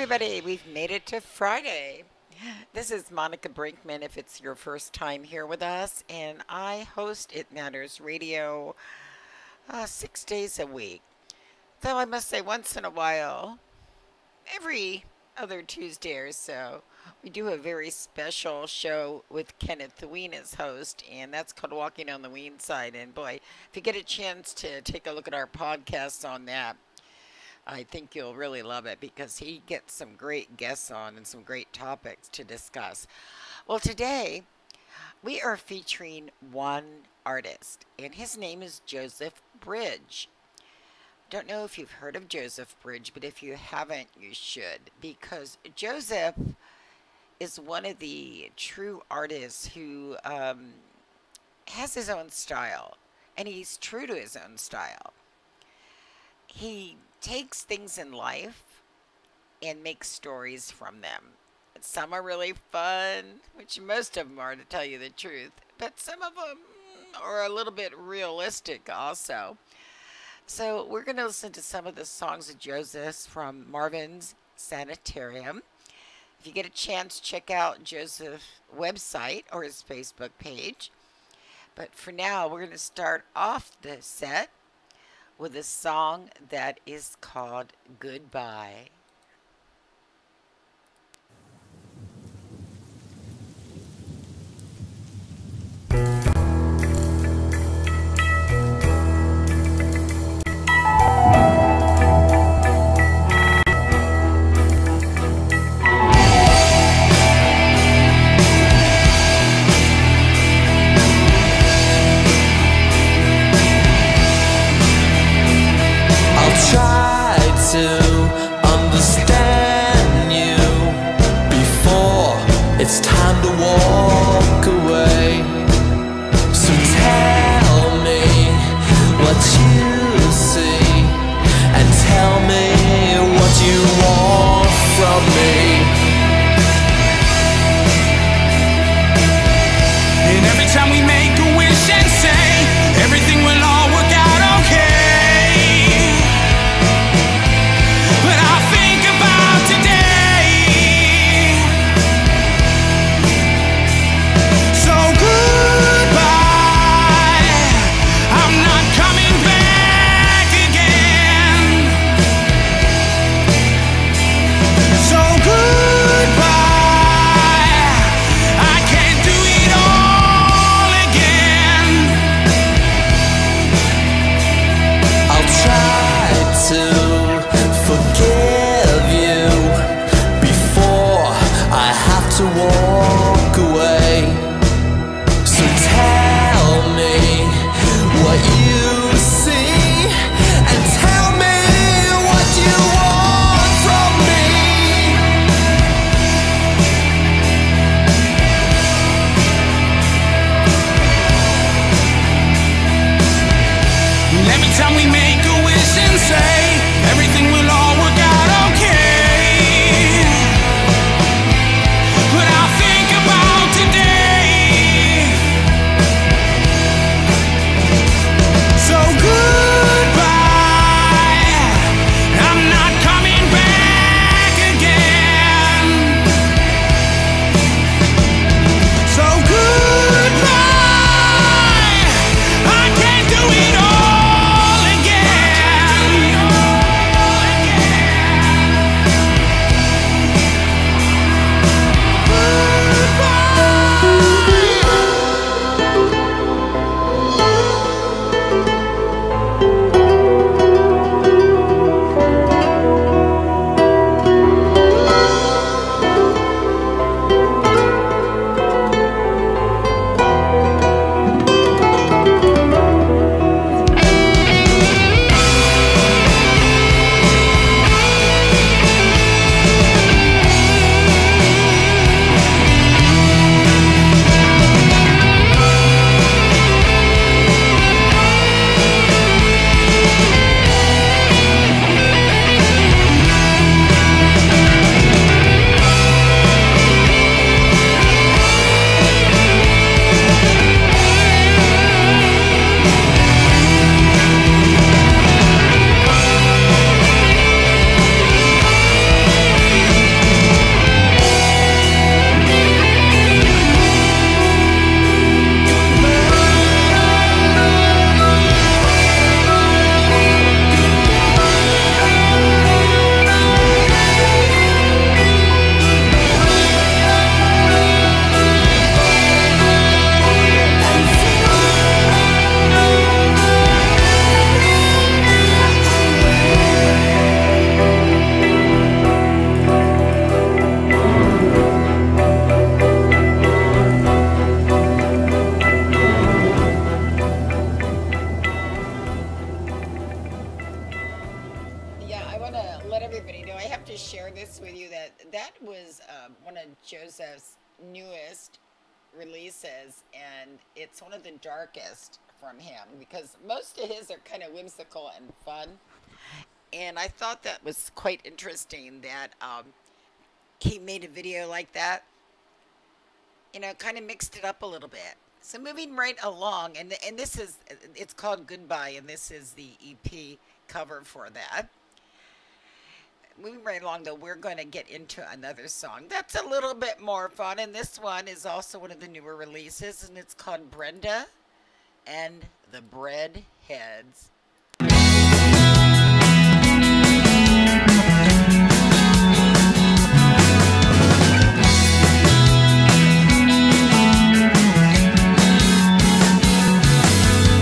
everybody. We've made it to Friday. This is Monica Brinkman if it's your first time here with us, and I host It Matters Radio 6 days a week. Though I must say, once in a while, every other Tuesday or so, we do a very special show with Kenneth Ween as host, and that's called Walking on the Ween Side. And boy, if you get a chance to take a look at our podcast on that, I think you'll really love it because he gets some great guests on and some great topics to discuss. Well, today we are featuring one artist, and his name is Joseph Bridge. Don't know if you've heard of Joseph Bridge, but if you haven't, you should, because Joseph is one of the true artists who has his own style, and he's true to his own style. He takes things in life and makes stories from them. Some are really fun, which most of them are, to tell you the truth, but some of them are a little bit realistic also. So we're going to listen to some of the songs of Joseph's from Marvin's Sanitarium. If you get a chance, check out Joseph's website or his Facebook page. But for now, we're going to start off the set with a song that is called Goodbye. It's time to walk away. So tell me what you see, and tell me what you want from me. And every time we make a wish and say everything will all work out okay, but I think about today. To walk away. So tell me what you see, and tell me what you want from me. And every time we make a wish and say everything will all work out okay, oh one of Joseph's newest releases, and it's one of the darkest from him because most of his are kind of whimsical and fun. And I thought that was quite interesting that he made a video like that, kind of mixed it up a little bit. So moving right along, and this is, it's called Goodbye, and this is the EP cover for that. Moving right along, though, we're going to get into another song that's a little bit more fun, and this one is also one of the newer releases, and it's called Brenda and the Breadheads.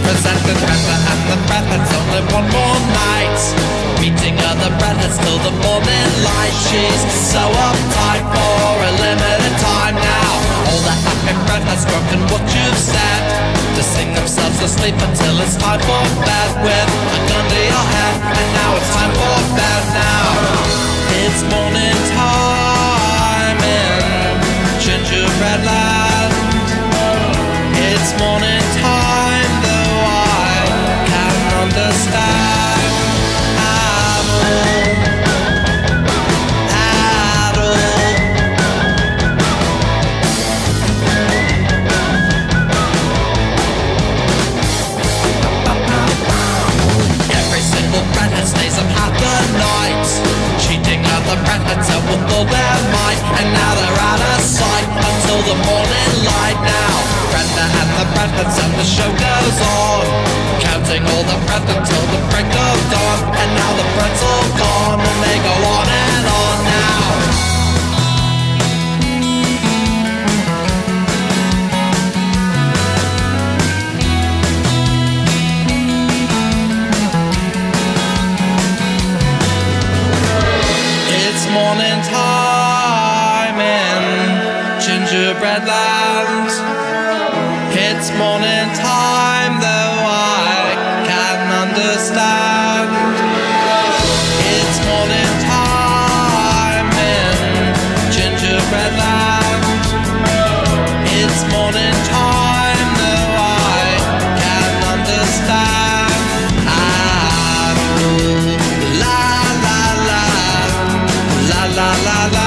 Presented Brenda and the Breadheads, only one more night. Meeting other Breadheads till the morning light. She's so uptight for a limited time now. All the happy Breadheads broken what you've said, to sing themselves asleep until it's time for bed. With a gun to your head, and now it's time for bed now. It's morning time in Gingerbread Land. It's morning time, though I can't understand at all. Every single Breadhead stays up half the night, cheating other Breadheads out with all their might. And now they're out of sight until the morning light now. Brenda and the Breadheads and the show goes on, counting all the bread until the break of dawn. And now the bread's all gone and they go on and on now. It's morning time in Gingerbread Land. It's morning time, though I can't understand. It's morning time in Gingerbread Land. It's morning time, though I can't understand. Ah, la la la, la la la la.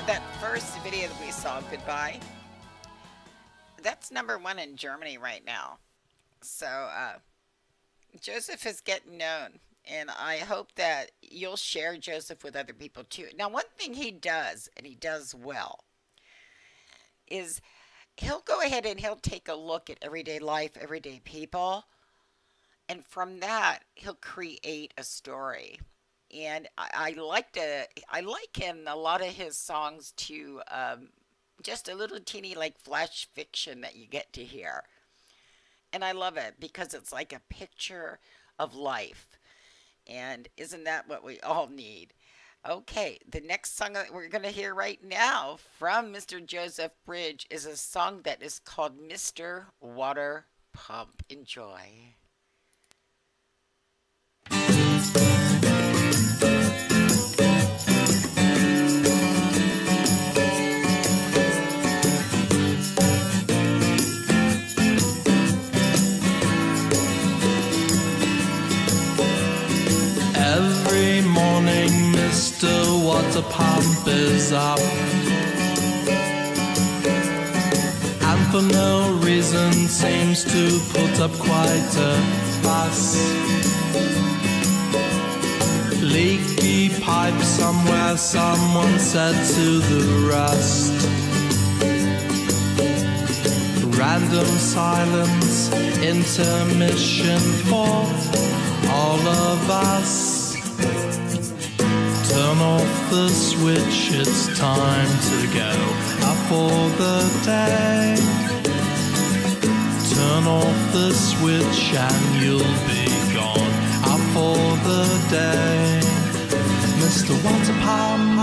That first video that we saw, Goodbye, that's #1 in Germany right now. So Joseph is getting known, and I hope that you'll share Joseph with other people too. Now, one thing he does, and he does well, is he'll go ahead and he'll take a look at everyday life, everyday people, and from that he'll create a story. And I like in a lot of his songs to just a little teeny like flash fiction that you get to hear. And I love it because it's like a picture of life. And isn't that what we all need? Okay, the next song that we're going to hear right now from Mr. Joseph Bridge is a song that is called Mr. Water Pump. Enjoy. water pump is up. And for no reason seems to put up quite a fuss. Leaky pipe somewhere, someone said to the rust. Random silence, intermission for all of us. Turn off the switch, it's time to go out for the day. Turn off the switch and you'll be gone out for the day. Mr. Water Pump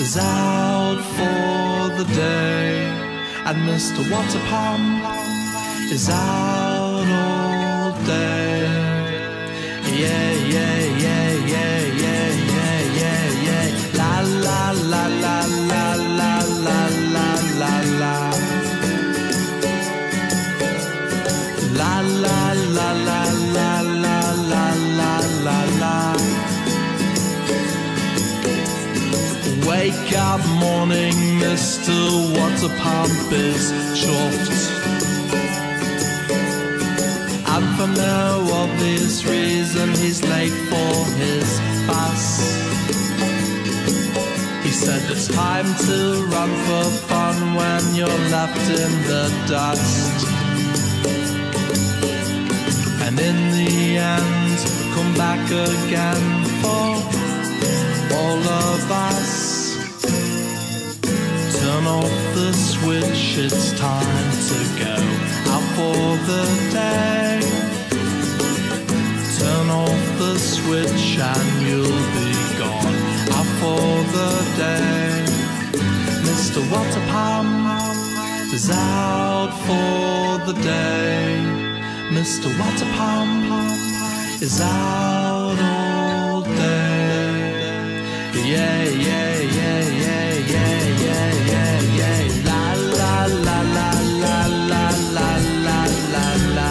is out for the day. And Mr. Water Pump is out all day. Yeah, yeah, yeah, yeah, yeah, yeah, yeah, yeah. La la la la la la la la la la. La la la la la la la la la la. Wake up morning, Mr. Water Pump is chuffed. And for no obvious reason he's late for his bus. He said it's time to run for fun when you're left in the dust. And in the end, come back again for all of us. Turn off the switch, it's time to go out for the day. Turn off the switch and you'll be gone out for the day. Mr. Water Pump is out for the day. Mr. Water Pump is out all day. Yeah, yeah, yeah, yeah, yeah, yeah, yeah, yeah. La la la la la la la la la la.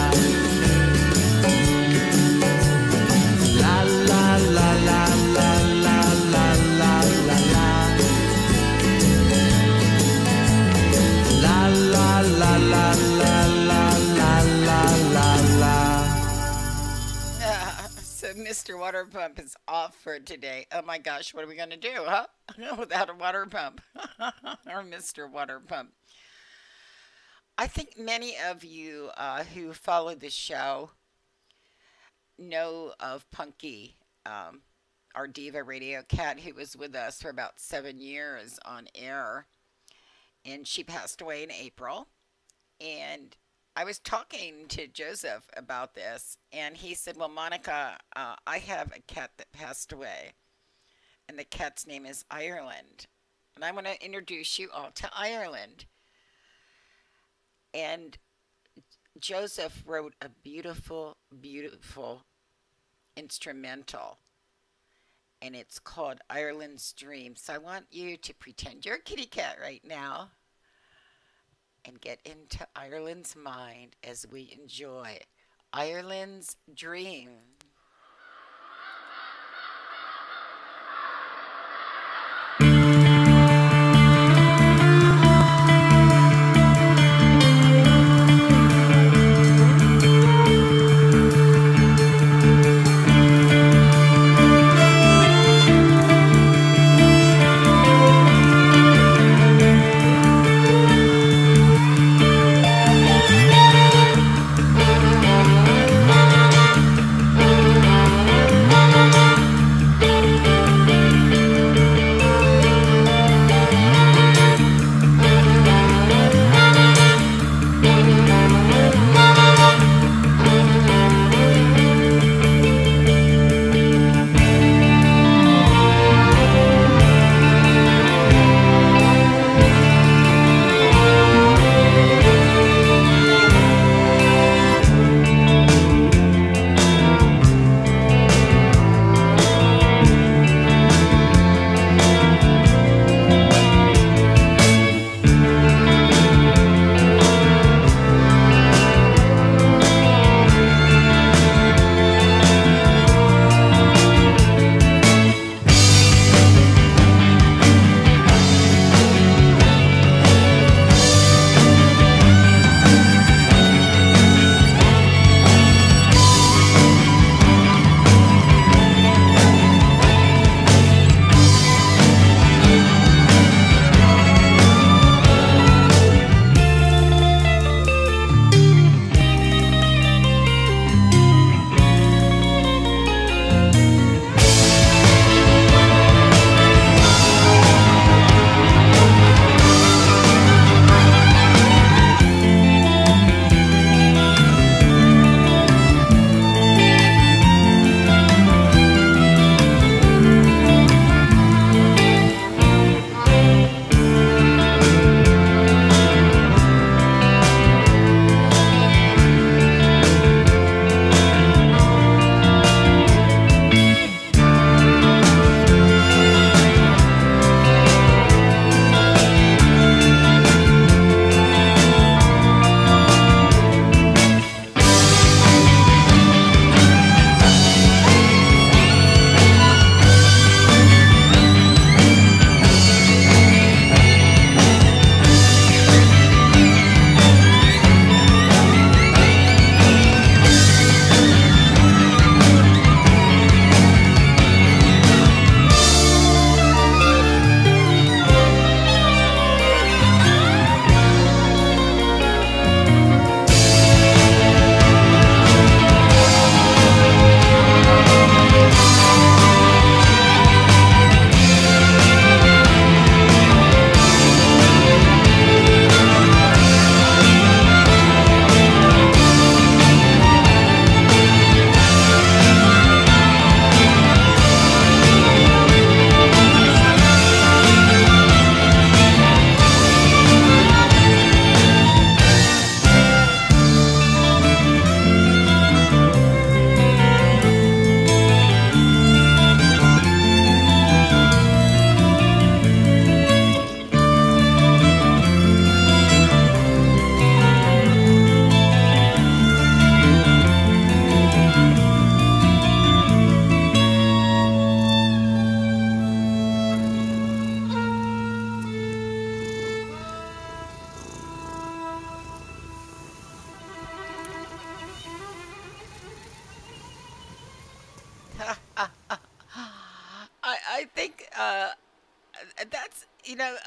La la la la la la la la la la. La la la la la la la la la la. So Mr. Water Pump is off for today. Oh my gosh, what are we going to do, huh? Without a water pump. Or Mr. Water Pump. I think many of you who follow the show know of Punky, our diva radio cat who was with us for about 7 years on air. And she passed away in April. And I was talking to Joseph about this, and he said, well, Monica, I have a cat that passed away, and the cat's name is Ireland. And I want to introduce you all to Ireland. And Joseph wrote a beautiful, beautiful instrumental, and it's called Ireland's Dream. So I want you to pretend you're a kitty cat right now and get into Ireland's mind as we enjoy Ireland's Dream.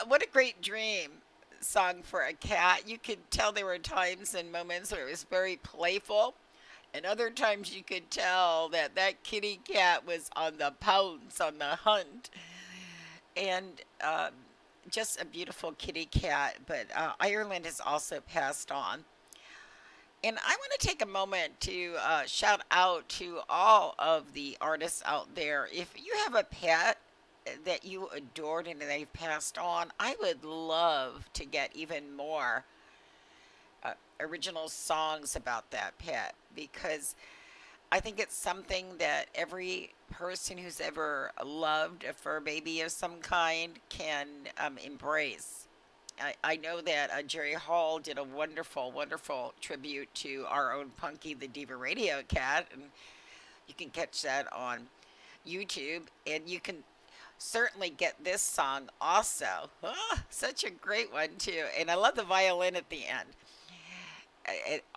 What a great dream song for a cat. You could tell there were times and moments where it was very playful, and other times you could tell that that kitty cat was on the pounce, on the hunt. And just a beautiful kitty cat. But Ireland has also passed on. And I want to take a moment to shout out to all of the artists out there. If you have a pet that you adored and they've passed on, I would love to get even more original songs about that pet, because I think it's something that every person who's ever loved a fur baby of some kind can embrace. I know that Jerry Hall did a wonderful, wonderful tribute to our own Punky the Diva Radio cat, and you can catch that on YouTube, and you can certainly get this song also. Such a great one, too, and I love the violin at the end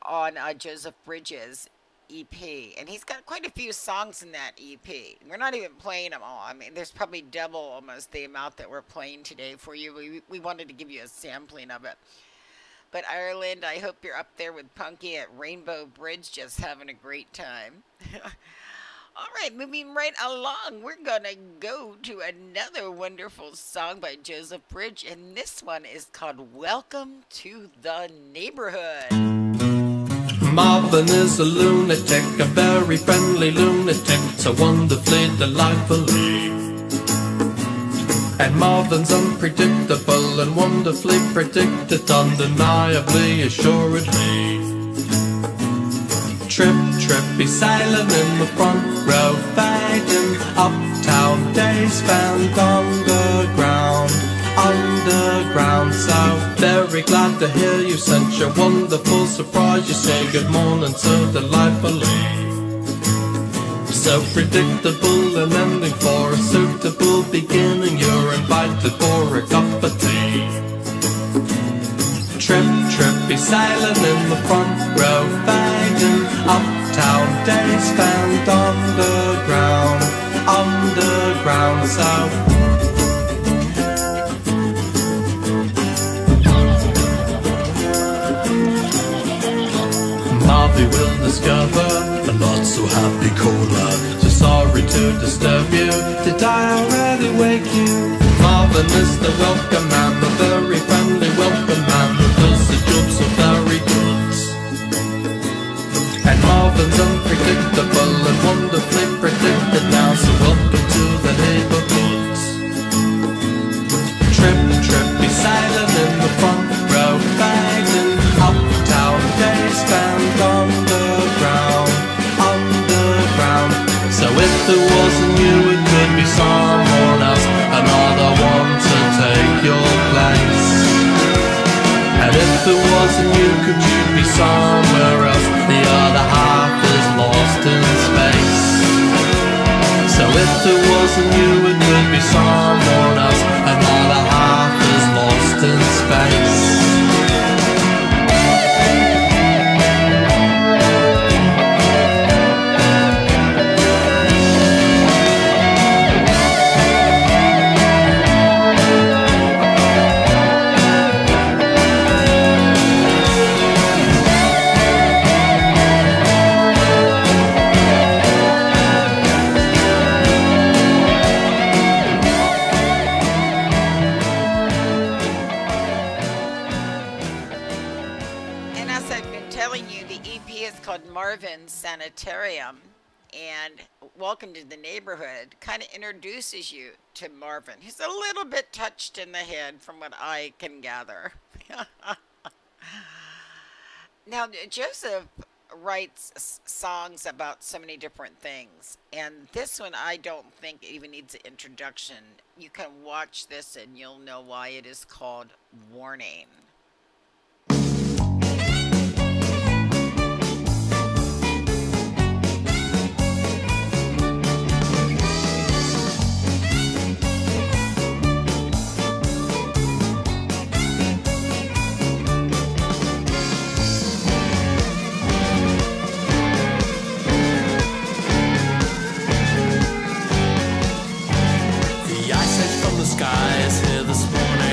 on Joseph Bridges' EP, and he's got quite a few songs in that EP. We're not even playing them all. I mean, there's probably double almost the amount that we're playing today for you. We wanted to give you a sampling of it. But Ireland, I hope you're up there with Punky at Rainbow Bridge, just having a great time. All right, moving right along, we're gonna go to another wonderful song by Joseph Bridge, and this one is called Welcome to the Neighborhood. Marvin is a lunatic, a very friendly lunatic, so wonderfully delightfully. And Marvin's unpredictable and wonderfully predicted, undeniably, assuredly. Trip, trippy, sailing in the front row, fading uptown days found underground. So very glad to hear you, such a wonderful surprise. You say good morning so delightfully, so predictable an ending for a suitable beginning. You're invited for a cup of tea. Trip, trippy, sailing in the front row, fading uptown days found underground. So Marvin will discover a not so happy caller. So sorry to disturb you, did I already wake you? Marvin is the welcome man, the very friendly welcome man, who does the job so very good. And Marvin's unpredictable and wonderfully predicted now, so welcome to the neighborhood. Trip, trippy, sailing in the front row, fading uptown days found underground. So if it wasn't you, it could be someone else, another one to take your place. And if it wasn't you, could you be somewhere else? The other half is lost in space. So if it wasn't you, it could be someone else, another half is lost in space. Marvin Sanitarium, and Welcome to the Neighborhood kind of introduces you to Marvin. He's a little bit touched in the head from what I can gather. Now, Joseph writes songs about so many different things, and this one I don't think even needs an introduction. You can watch this and you'll know why it is called Warning. Skies here this morning.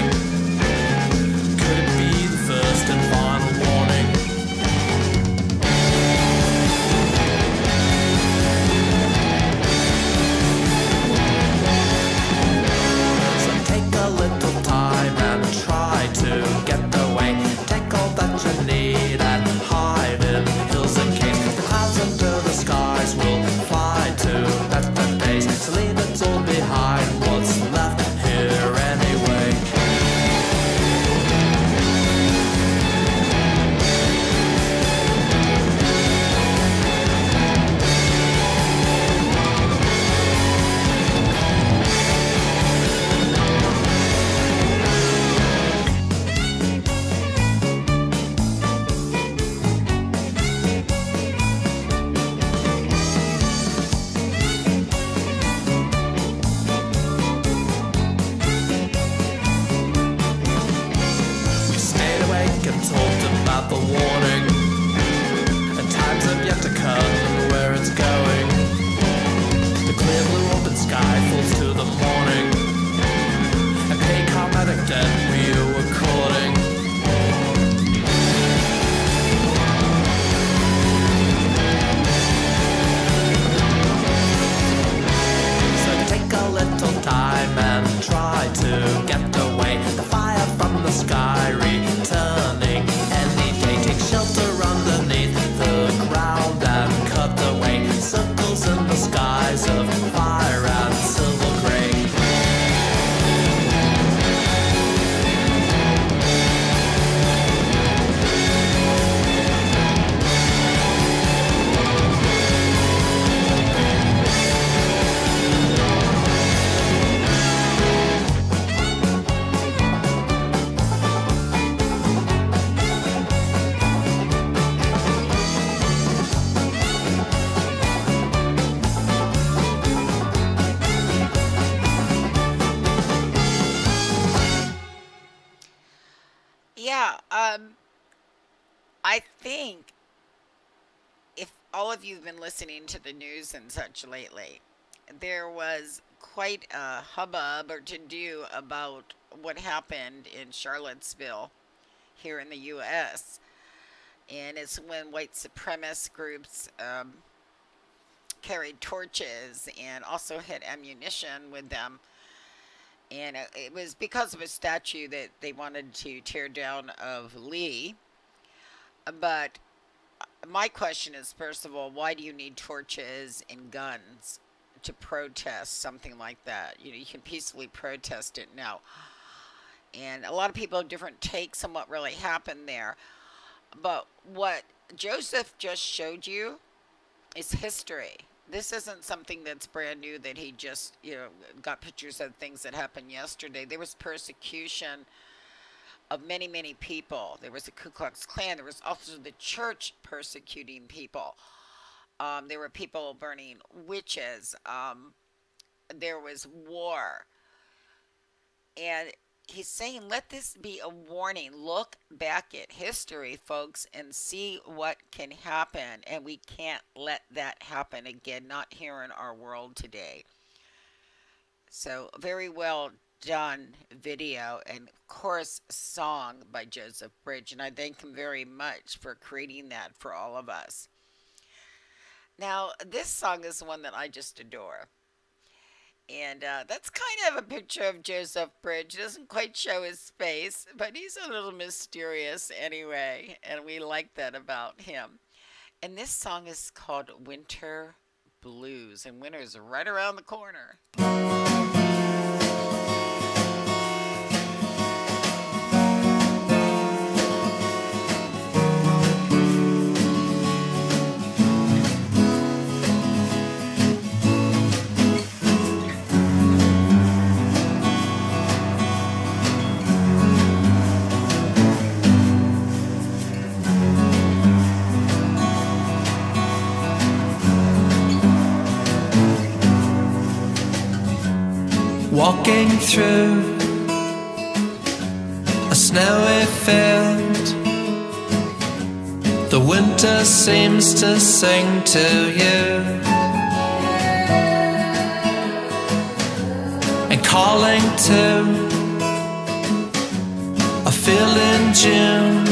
awake and told about the warning, and times have yet to come and where it's going. The clear blue open sky falls to the morning, and pay karmatic debt we owe according. So take a little time and try to get away the fire from the sky returning any day. Take shelter underneath the ground and cut away circles in the skies of fire and silver gray. Yeah, I think if all of you have been listening to the news and such lately, there was quite a hubbub or to do about what happened in Charlottesville here in the U.S. And it's when white supremacist groups carried torches and also had ammunition with them. And it was because of a statue that they wanted to tear down of Lee. But my question is, first of all, why do you need torches and guns to protest something like that? You know, you can peacefully protest it now. And a lot of people have different takes on what really happened there. But what Joseph just showed you is history. This isn't something that's brand new that he just, got pictures of things that happened yesterday. There was persecution of many, many people. There was the Ku Klux Klan. There was also the church persecuting people. There were people burning witches. There was war. And he's saying, let this be a warning. Look back at history, folks, and see what can happen. And we can't let that happen again, not here in our world today. So, very well done video and, of course, song by Joseph Bridge. And I thank him very much for creating that for all of us. Now, this song is one that I just adore. And that's kind of a picture of Joseph Bridge. Doesn't quite show his face, but he's a little mysterious anyway. And we like that about him. And this song is called Winter Blues. And winter's right around the corner. Walking through a snowy field, the winter seems to sing to you and calling to a field in June.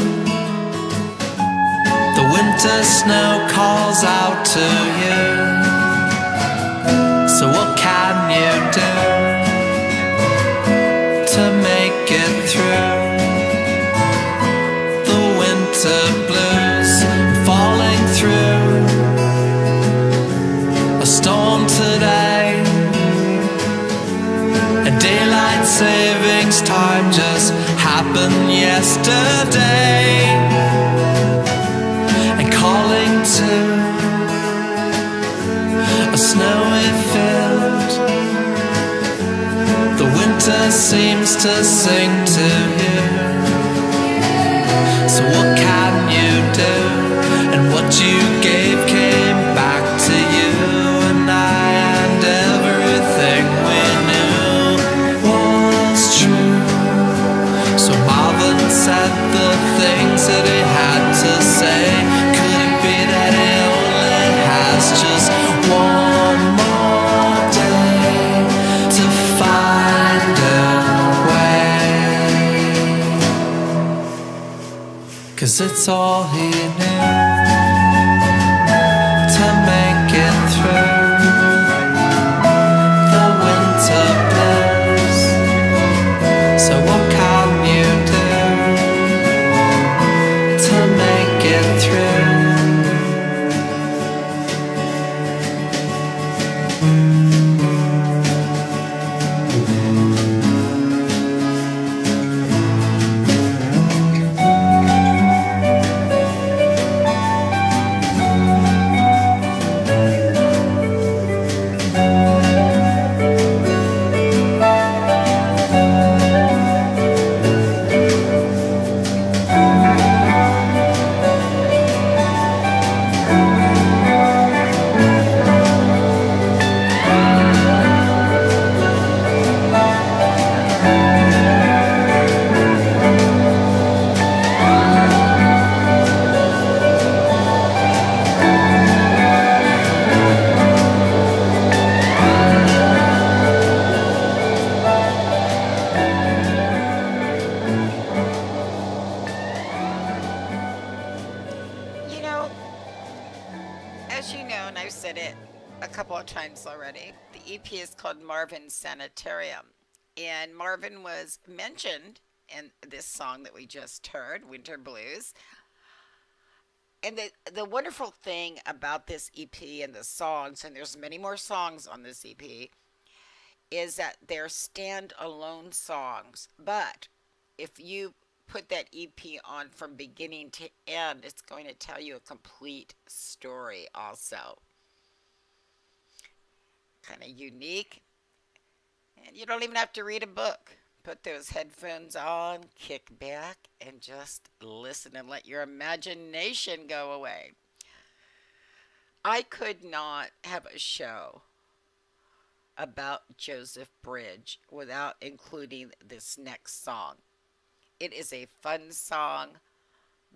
The winter snow calls out to you. So what can you do to make it through the winter blues? Falling through a storm today, and daylight savings time just happened yesterday, and calling to a snowy field. The winter seems to sing to you. So what can you do? And what you gave came back to you and I, and everything we knew was true. So Marvin said the thing 'cause it's all he knew to make it through the winter bliss. So what can you do to make it through? You know, as you know, and I've said it a couple of times already, the EP is called Marvin's Sanitarium. And Marvin was mentioned in this song that we just heard, Winter Blues. And the wonderful thing about this EP and the songs, and there's many more songs on this EP, is that they're standalone songs. But if you put that EP on from beginning to end, it's going to tell you a complete story also. Kind of unique. And you don't even have to read a book. Put those headphones on, kick back, and just listen and let your imagination go away. I could not have a show about Joseph Bridge without including this next song. It is a fun song,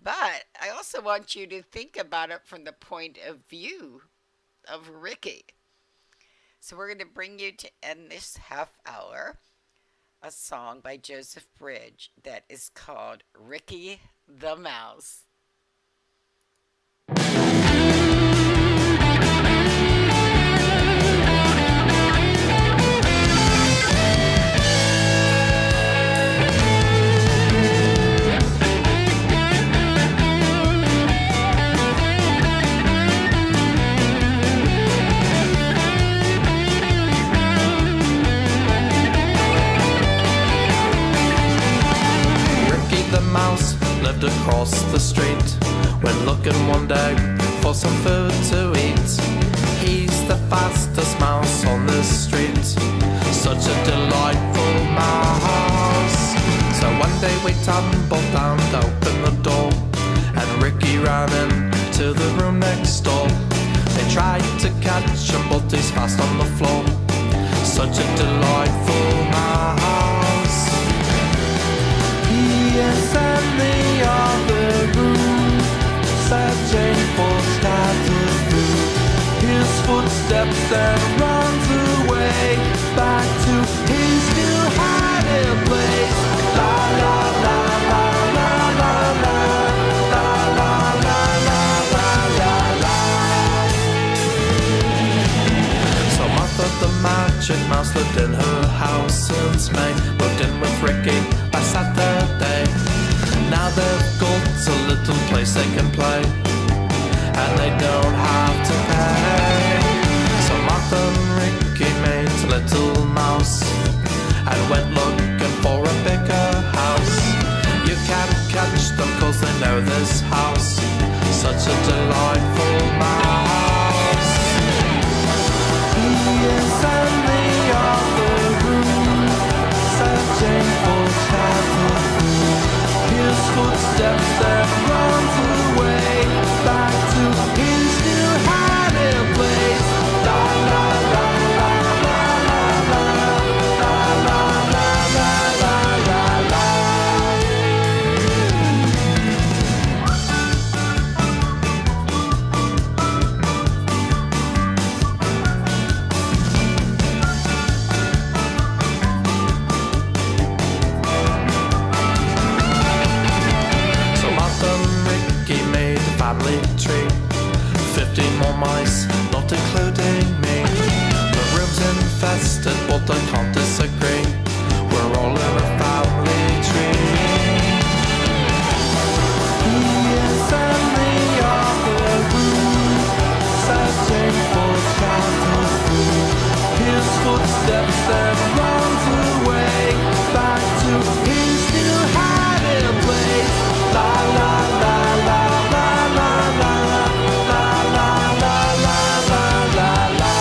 but I also want you to think about it from the point of view of Ricky. So we're going to bring you to end this half hour a song by Joseph Bridge that is called Ricky the Mouse. Lived across the street when looking one day for some food to eat. He's the fastest mouse on the street, such a delightful mouse. So one day we tumbled down to open the door, and Ricky ran into the room next door. They tried to catch him, but he's fast on the floor, such a delightful mouse. He is in the other room, searching for scattered food. His footsteps and runs away back to his new hiding place. La la la la la la la la la la la la la. So Martha the magic mouse lived in her house since May, moved in with Ricky by Saturday. Now they've got a little place they can play, and they don't have to pay. So Martha and Ricky made a little mouse and went looking for a bigger house. You can't catch them 'cause they know this house, such a delightful mouse. He is in the other room, searching for scattered food. His footsteps that runs away back to his new hiding place. La la la la la la la la la la la la. family tree. 15 more mice, not including me. The room's infested, but I can't disagree. We're all in a family tree. He is in the other room, searching for childhood food. His footsteps then runs away, back to his new hiding place. La la la la la la la la la la la la la.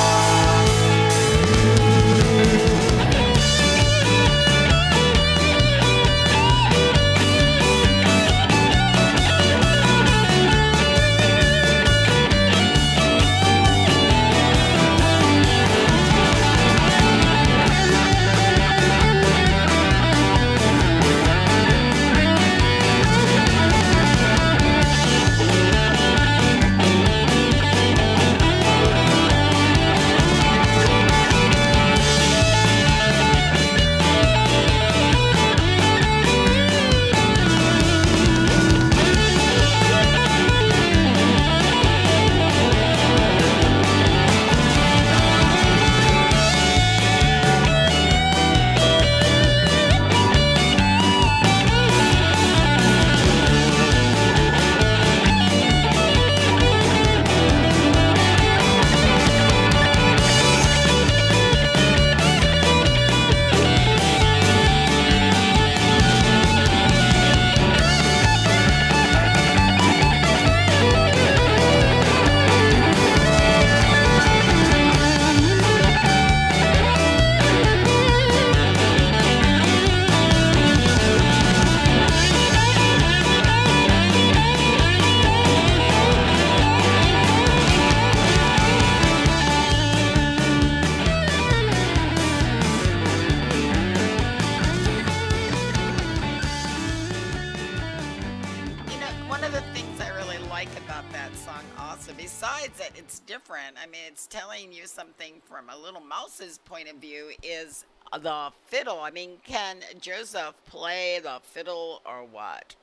One of the things I really like about that song also, besides that it's different, I mean, it's telling you something from a little mouse's point of view, is the fiddle. I mean, can Joseph play the fiddle or what?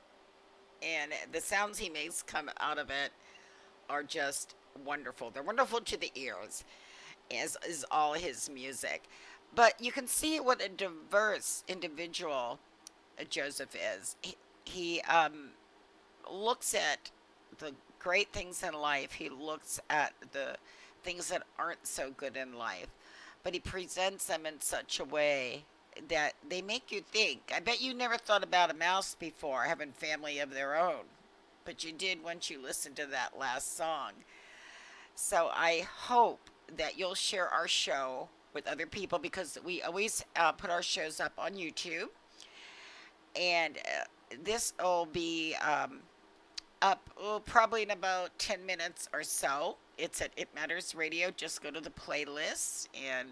And the sounds he makes come out of it are just wonderful. They're wonderful to the ears, as is all his music. But you can see what a diverse individual Joseph is. He looks at the great things in life. He looks at the things that aren't so good in life, but he presents them in such a way that they make you think. I bet you never thought about a mouse before having family of their own, but you did once you listened to that last song. So I hope that you'll share our show with other people, because we always put our shows up on YouTube, and this will be up probably in about 10 minutes or so. It's at It Matters Radio. Just go to the playlist and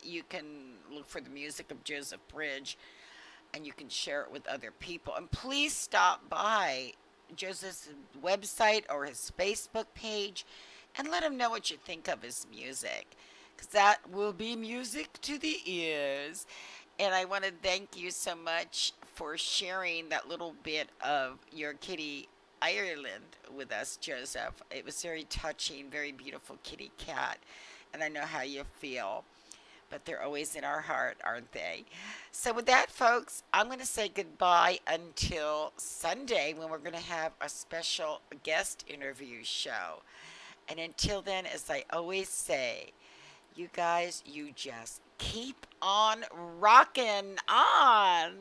you can look for the music of Joseph Bridge, and you can share it with other people. And please stop by Joseph's website or his Facebook page and let him know what you think of his music, because that will be music to the ears. And I want to thank you so much for sharing that little bit of your kitty Ireland with us, Joseph. It was very touching, very beautiful kitty cat, and I know how you feel. But they're always in our heart, aren't they? So with that, folks, I'm going to say goodbye until Sunday, when we're going to have a special guest interview show. And until then, as I always say, you guys, you just keep on rocking on.